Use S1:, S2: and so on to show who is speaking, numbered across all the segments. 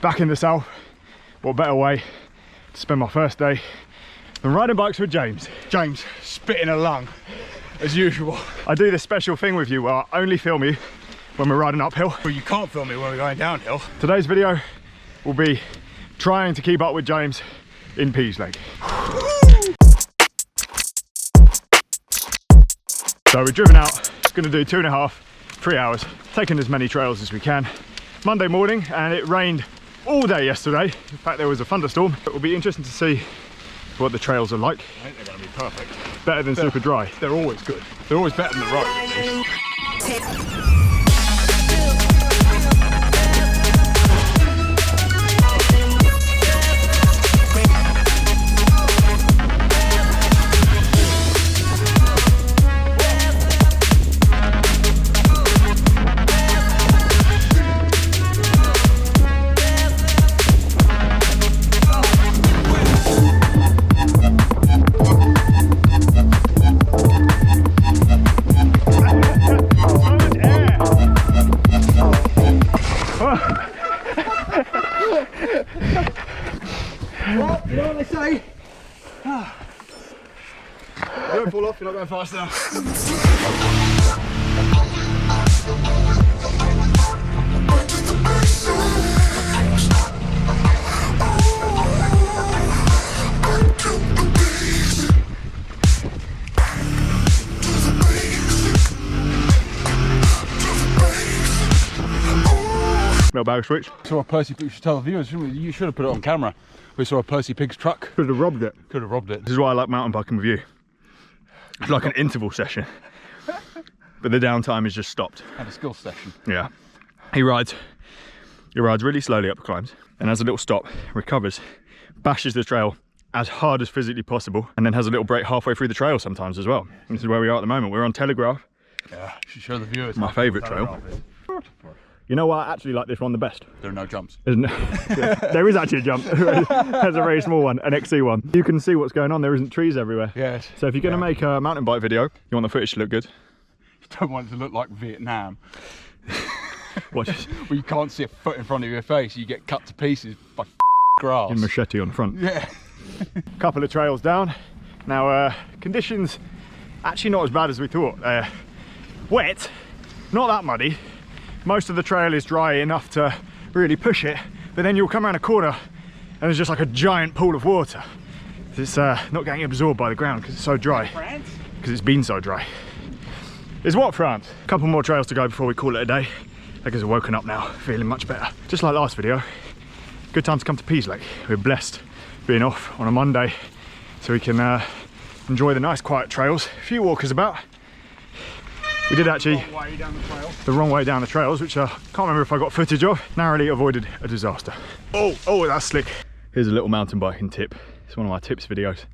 S1: back in the south. What better way to spend my first day than riding bikes with James.
S2: James, spitting a lung, as usual.
S1: I do this special thing with you where I only film you when we're riding uphill.
S2: Well, you can't film me when we're going downhill.
S1: Today's video will be trying to keep up with James in Pease Lake. So we've driven out, going to do 2.5, 3 hours, taking as many trails as we can. Monday morning, and it rained all day yesterday. In fact, there was a thunderstorm. It will be interesting to see what the trails are like.
S2: I think they're going to be perfect.
S1: Better than super dry.
S2: They're always good. They're always better than the road.
S3: Well, you know what they say?
S2: Don't fall off, you're not going fast enough.
S1: Little bag switch.
S2: Saw a Percy Pig, you should tell the viewers, shouldn't we? You should have put it on camera. We saw a Percy Pig's truck.
S1: Could have robbed it.
S2: Could have robbed it.
S1: This is why I like mountain biking with you. It's like an interval session. But the downtime is just stopped.
S2: And a skill session.
S1: Yeah. He rides really slowly up the climbs, and has a little stop, recovers, bashes the trail as hard as physically possible, and then has a little break halfway through the trail sometimes as well. This is where we are at the moment. We're on Telegraph.
S2: Yeah, you should show the viewers.
S1: My favourite trail. You know why I actually like this one the best?
S2: There are no jumps.
S1: Isn't it? There is actually a jump. There's a very small one, an XC one. You can see what's going on. There isn't trees everywhere.
S2: Yes.
S1: So if you're going to make a mountain bike video, you want the footage to look good.
S2: You don't want it to look like Vietnam.
S1: Watch.
S2: Well, you can't see a foot in front of your face. You get cut to pieces by grass.
S1: And machete on the front.
S2: Yeah.
S1: Couple of trails down. Now, conditions actually not as bad as we thought. Wet, not that muddy. Most of the trail is dry enough to really push it, but then you'll come around a corner and there's just like a giant pool of water. It's not getting absorbed by the ground because it's so dry.
S2: France?
S1: Because it's been so dry. It's what, France? A couple more trails to go before we call it a day. Legs are woken up now, feeling much better. Just like last video, good time to come to Pease Lake. We're blessed being off on a Monday, so we can enjoy the nice quiet trails. A few walkers about. We did actually the wrong way down the trails, which I can't remember if I got footage of. Narrowly avoided a disaster. Oh, that's slick. Here's a little mountain biking tip. It's one of my tips videos.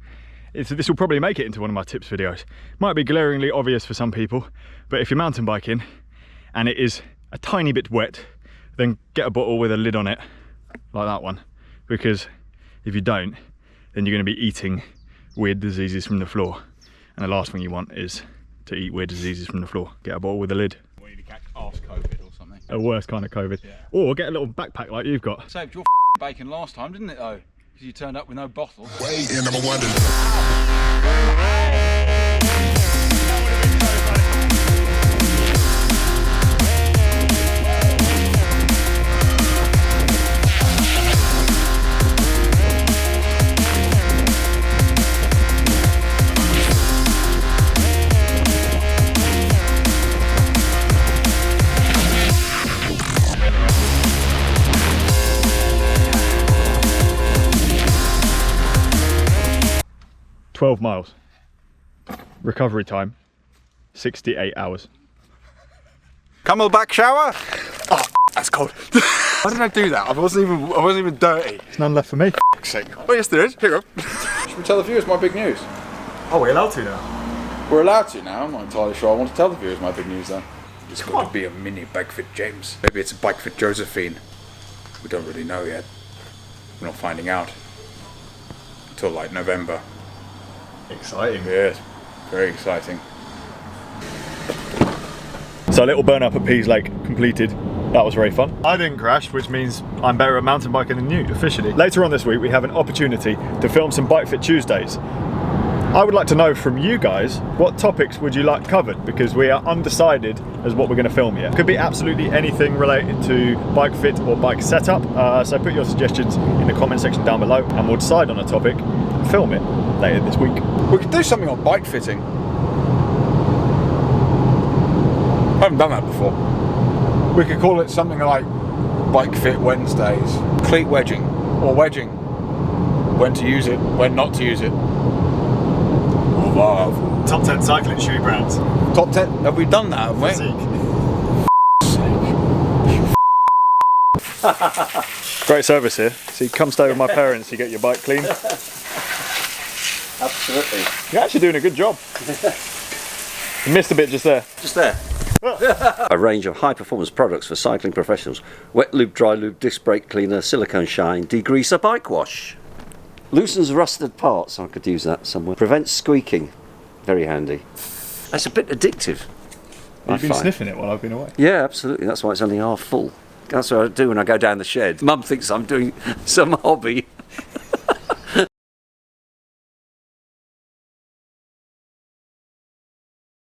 S1: This will probably make it into one of my tips videos. Might be glaringly obvious for some people, but if you're mountain biking and it is a tiny bit wet, then get a bottle with a lid on it, like that one. Because if you don't, then you're going to be eating weird diseases from the floor. And the last thing you want is to eat weird diseases from the floor. Get a bottle with a lid.
S2: We need to catch arse COVID or something.
S1: A worse kind of COVID. Yeah. Or get a little backpack like you've got.
S2: Saved your bacon last time, didn't it though? Because you turned up with no bottle.
S4: Wait, and number one.
S1: 12 miles. Recovery time, 68 hours.
S3: Camelback shower? Oh, that's cold. Why did I do that? I wasn't even dirty.
S1: There's none left for me.
S3: Oh yes there is, here you go. Should we tell the viewers my big news?
S1: Oh, we're allowed to now?
S3: We're allowed to now, I'm not entirely sure I want to tell the viewers my big news then. It's going to be a mini bike fit James. Maybe it's a bike fit Josephine. We don't really know yet. We're not finding out until like November.
S1: Exciting.
S3: Yes, very exciting.
S1: So a little burn up at Pease Lake completed. That was very fun. I didn't crash, which means I'm better at mountain biking than you, officially. Later on this week, we have an opportunity to film some Bike Fit Tuesdays. I would like to know from you guys, what topics would you like covered? Because we are undecided as what we're going to film yet. Could be absolutely anything related to bike fit or bike setup. So put your suggestions in the comment section down below and we'll decide on a topic and film it later this week.
S3: We could do something on bike fitting. I haven't done that before. We could call it something like Bike Fit Wednesdays. Cleat wedging or wedging. When to use it, when not to use it. Wow.
S1: Top 10 cycling shoe brands.
S3: Top 10? Have we done that, haven't we?
S1: Great service here. So you come stay with my parents, you get your bike clean.
S4: Absolutely.
S1: You're actually doing a good job. You missed a bit just there.
S4: Just there. A range of high-performance products for cycling professionals. Wet lube, dry lube, disc brake cleaner, silicone shine, degreaser, bike wash. Loosens rusted parts, I could use that somewhere. Prevents squeaking, very handy. That's a bit addictive.
S1: You've been sniffing it while I've been away.
S4: Yeah, absolutely, that's why it's only half full. That's what I do when I go down the shed. Mum thinks I'm doing some hobby.